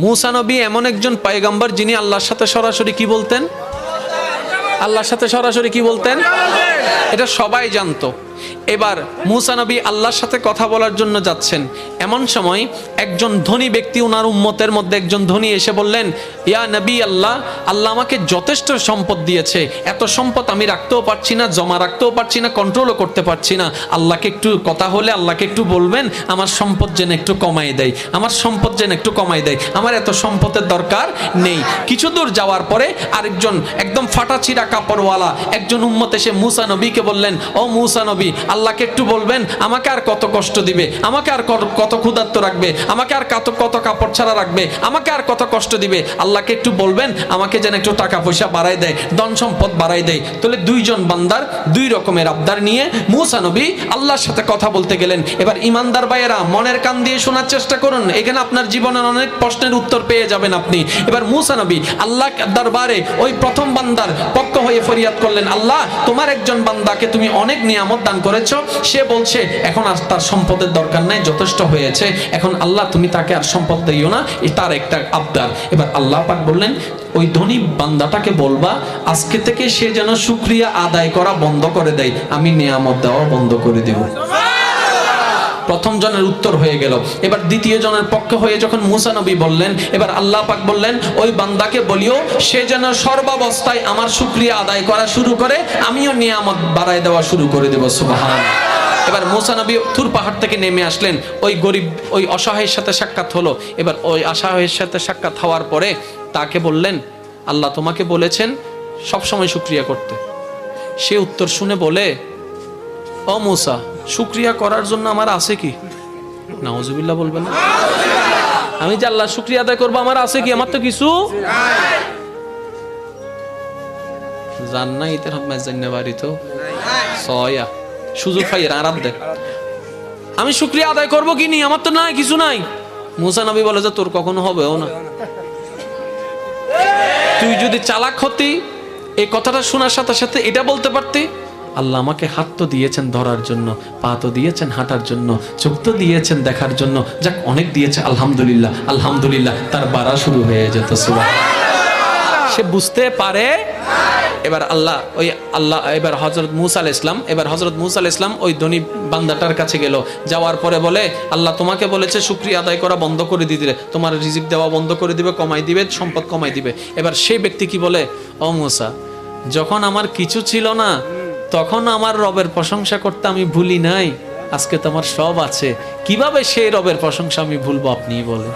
মূসা নবী এমন একজন পয়গম্বর যিনি আল্লাহর সাথে সরাসরি কি বলতেন, আল্লাহর সাথে সরাসরি কি বলতেন, এটা সবাই জানতো। এবার মূসা নবী আল্লাহর সাথে কথা বলার জন্য যাচ্ছেন, এমন সময় একজন ধনী ব্যক্তি, ওনার উম্মতের মধ্যে একজন ধনী এসে বললেন, ইয়া নবী আল্লাহ, আল্লাহ আমাকে যথেষ্ট সম্পদ দিয়েছে, এত সম্পদ আমি রাখতেও পারছি না, জমা রাখতেও পারছি না, কন্ট্রোলও করতে পারছি না, আল্লাহকে একটু কথা হলে আল্লাহকে একটু বলবেন আমার সম্পদ যেন একটু কমাই দেয়, আমার সম্পদ যেন একটু কমাই দেয়, আমার এত সম্পদের দরকার নেই। কিছু দূর যাওয়ার পরে আরেকজন একদম ফাটাছিড়া কাপড়ওয়ালা একজন উম্মত এসে মূসা নবীকে বললেন, ও মূসা নবী, আল্লাহকে একটু বলবেন আমাকে আর কত কষ্ট দিবে, আমাকে আর কত ক্ষুধার্ত রাখবে, আমাকে আর কত কাপড় ছাড়া রাখবে, আমাকে আর কত কষ্ট দিবে, আল্লাহকে একটু বলবেন আমাকে যেন একটু টাকা পয়সা বাড়াই দেয়, ধন সম্পদ বাড়াই দেয়। তাহলে দুইজন বান্দার দুই রকমের আবদার নিয়ে মূসা নবী আল্লাহর সাথে কথা বলতে গেলেন। এবার ইমানদার ভাইয়েরা মনের কান দিয়ে শোনার চেষ্টা করুন, এখানে আপনার জীবনের অনেক প্রশ্নের উত্তর পেয়ে যাবেন আপনি। এবার মূসা নবী আল্লাহ দরবারে ওই প্রথম বান্দার পক্ষ হয়ে ফরিয়াদ করলেন, আল্লাহ তোমার একজন বান্দাকে তুমি অনেক নিয়ামত দান করেছো, সে বলছে এখন আর তার সম্পদের দরকার নাই, যথেষ্ট হয়েছে, এখন আল্লাহ তুমি তাকে আর সম্পদ দিও না, তার একটা আবদার। এবার আল্লাহ পাক বললেন, ওই ধনী বান্দাটাকে বলবা আজকে থেকে সে যেন শুকরিয়া আদায় করা বন্ধ করে দেয়, আমি নিয়ামত দেওয়া বন্ধ করে দেব। প্রথম জনের উত্তর হয়ে গেল। এবার দ্বিতীয় জনের পক্ষ হয়ে যখন মূসা নবী বললেন, এবার আল্লাহ পাক বললেন, ওই বান্দাকে বলিও সে যেন সর্বাবস্থায় আমার শুকরিয়া আদায় করা শুরু করে, আমিও নিয়ামত বাড়ায় দেওয়া শুরু করে দেব। সুবহানাল্লাহ। এবার মূসা নবী তুর পাহাড় থেকে নেমে আসলেন, ওই গরিব ওই অসহায়ের সাথে সাক্ষাৎ হলো। এবার ওই অসহায়ের সাথে সাক্ষাৎ হওয়ার পরে তাকে বললেন, আল্লাহ তোমাকে বলেছেন সবসময় শুকরিয়া করতে। সে উত্তর শুনে বলে, ও মূসা, শুকরিয়া করার জন্য আমার আছে কি? নাউজুবিল্লাহ বলবেন না, আমি যে আল্লাহ শুকরিয়া আদায় করবো আমার আছে কি? আমার তো কিছু জান না, ইতের হাম্মা জান্না বাড়ি তো সয়া সুযোগ পাই আরাম দেয়, আমি শুকরিয়া আদায় করবো কি নি? আমার তো নাই, কিছু নাই। মূসা নবী বলে যে তোর কখনো হবেও না, তুই যদি চালাক হতি এই কথাটা শোনার সাথে সাথে এটা বলতে পারতি, আল্লাহ আমাকে হাত তো দিয়েছেন ধরার জন্য, পা তো দিয়েছেন হাঁটার জন্য, চোখ তো দিয়েছেন দেখার জন্য, যাক অনেক দিয়েছে, আলহামদুলিল্লাহ আলহামদুলিল্লাহ, তার বাড়া শুরু হয়ে যেত। সুবহানাল্লাহ। সে বুঝতে পারে। এবার এবার হযরত মূসা আলাইহিস সালাম ওই ধনী বান্দাটার কাছে গেল, যাওয়ার পরে বলে, আল্লাহ তোমাকে বলেছে শুকরিয়া আদায় করা বন্ধ করে দিতে, তোমার রিজিক দেওয়া বন্ধ করে দিবে, কমাই দিবে, সম্পদ কমাই দিবে। এবার সেই ব্যক্তি কি বলে, ও মূসা, যখন আমার কিছু ছিল না তখন আমার রবের প্রশংসা করতে আমি ভুলি নাই, আজকে তোমার সব আছে, কিভাবে সেই রবের প্রশংসা আমি ভুলবো আপনি বলেন।